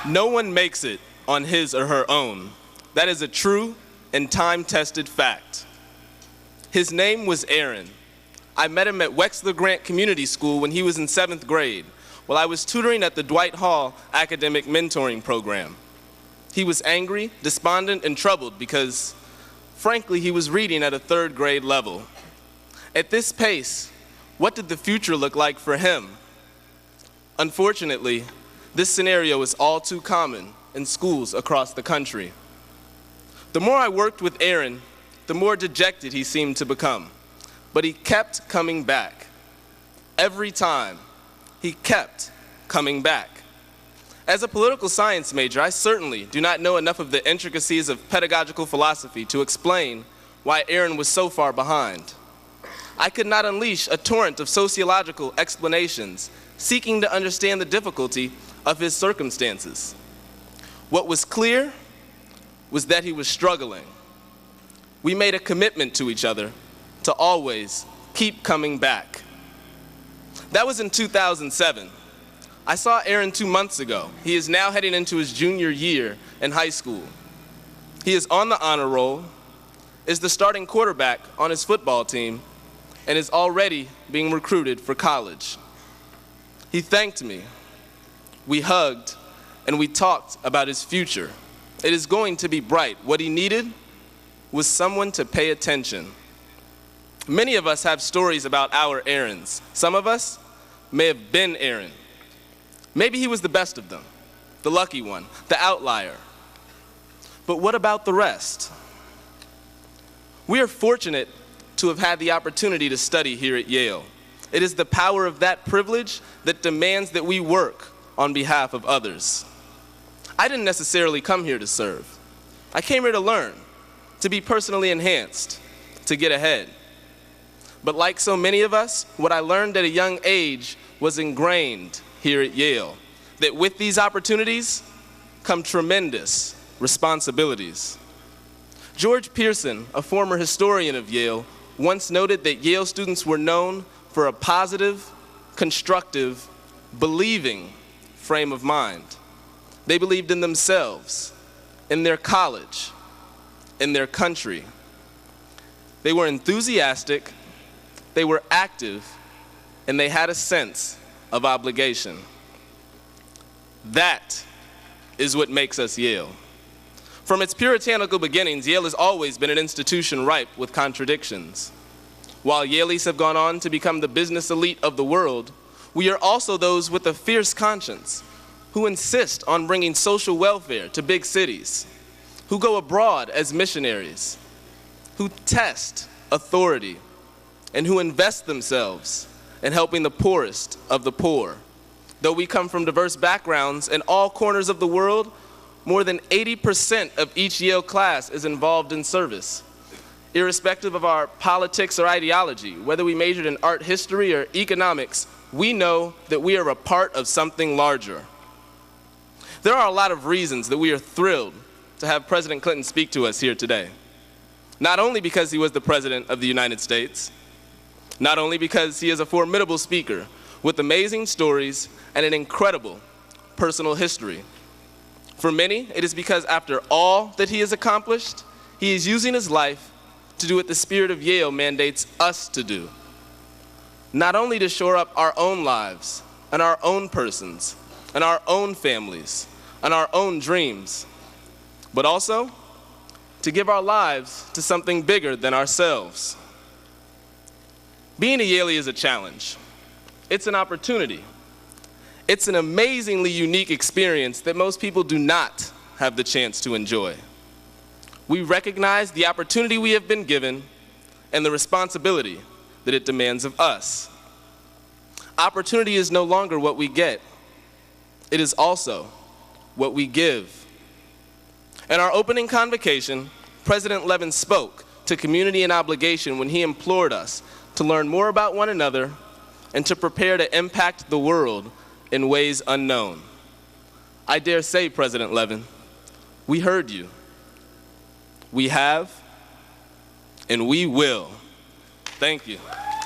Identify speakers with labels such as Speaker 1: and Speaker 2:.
Speaker 1: No one makes it on his or her own. That is a true and time-tested fact. His name was Aaron. I met him at Wexler Grant Community School when he was in 7th grade, while I was tutoring at the Dwight Hall Academic Mentoring Program. He was angry, despondent, and troubled because, frankly, he was reading at a 3rd grade level. At this pace, what did the future look like for him? Unfortunately, this scenario is all too common in schools across the country. The more I worked with Aaron, the more dejected he seemed to become. But he kept coming back. Every time, he kept coming back. As a political science major, I certainly do not know enough of the intricacies of pedagogical philosophy to explain why Aaron was so far behind. I could not unleash a torrent of sociological explanations seeking to understand the difficulty of his circumstances. What was clear was that he was struggling. We made a commitment to each other to always keep coming back. That was in 2007. I saw Aaron 2 months ago. He is now heading into his junior year in high school. He is on the honor roll, is the starting quarterback on his football team, and is already being recruited for college. He thanked me. We hugged, and we talked about his future. It is going to be bright. What he needed was someone to pay attention. Many of us have stories about our Aarons. Some of us may have been Aaron. Maybe he was the best of them, the lucky one, the outlier. But what about the rest? We are fortunate to have had the opportunity to study here at Yale. It is the power of that privilege that demands that we work on behalf of others. I didn't necessarily come here to serve. I came here to learn, to be personally enhanced, to get ahead. But like so many of us, what I learned at a young age was ingrained here at Yale, that with these opportunities come tremendous responsibilities. George Pearson, a former historian of Yale, once noted that Yale students were known for a positive, constructive, believing frame of mind. They believed in themselves, in their college, in their country. They were enthusiastic, they were active, and they had a sense of obligation. That is what makes us Yale. From its puritanical beginnings, Yale has always been an institution ripe with contradictions. While Yaleys have gone on to become the business elite of the world, we are also those with a fierce conscience who insist on bringing social welfare to big cities, who go abroad as missionaries, who test authority, and who invest themselves in helping the poorest of the poor. Though we come from diverse backgrounds in all corners of the world, more than 80% of each Yale class is involved in service. Irrespective of our politics or ideology, whether we majored in art history or economics, we know that we are a part of something larger. There are a lot of reasons that we are thrilled to have President Clinton speak to us here today. Not only because he was the President of the United States, not only because he is a formidable speaker with amazing stories and an incredible personal history. For many, it is because after all that he has accomplished, he is using his life to do what the spirit of Yale mandates us to do. Not only to shore up our own lives and our own persons and our own families and our own dreams, but also to give our lives to something bigger than ourselves. Being a Yalie is a challenge. It's an opportunity. It's an amazingly unique experience that most people do not have the chance to enjoy. We recognize the opportunity we have been given and the responsibility that it demands of us. Opportunity is no longer what we get. It is also what we give. In our opening convocation, President Levin spoke to community and obligation when he implored us to learn more about one another and to prepare to impact the world in ways unknown. I dare say, President Levin, we heard you. We have, and we will. Thank you.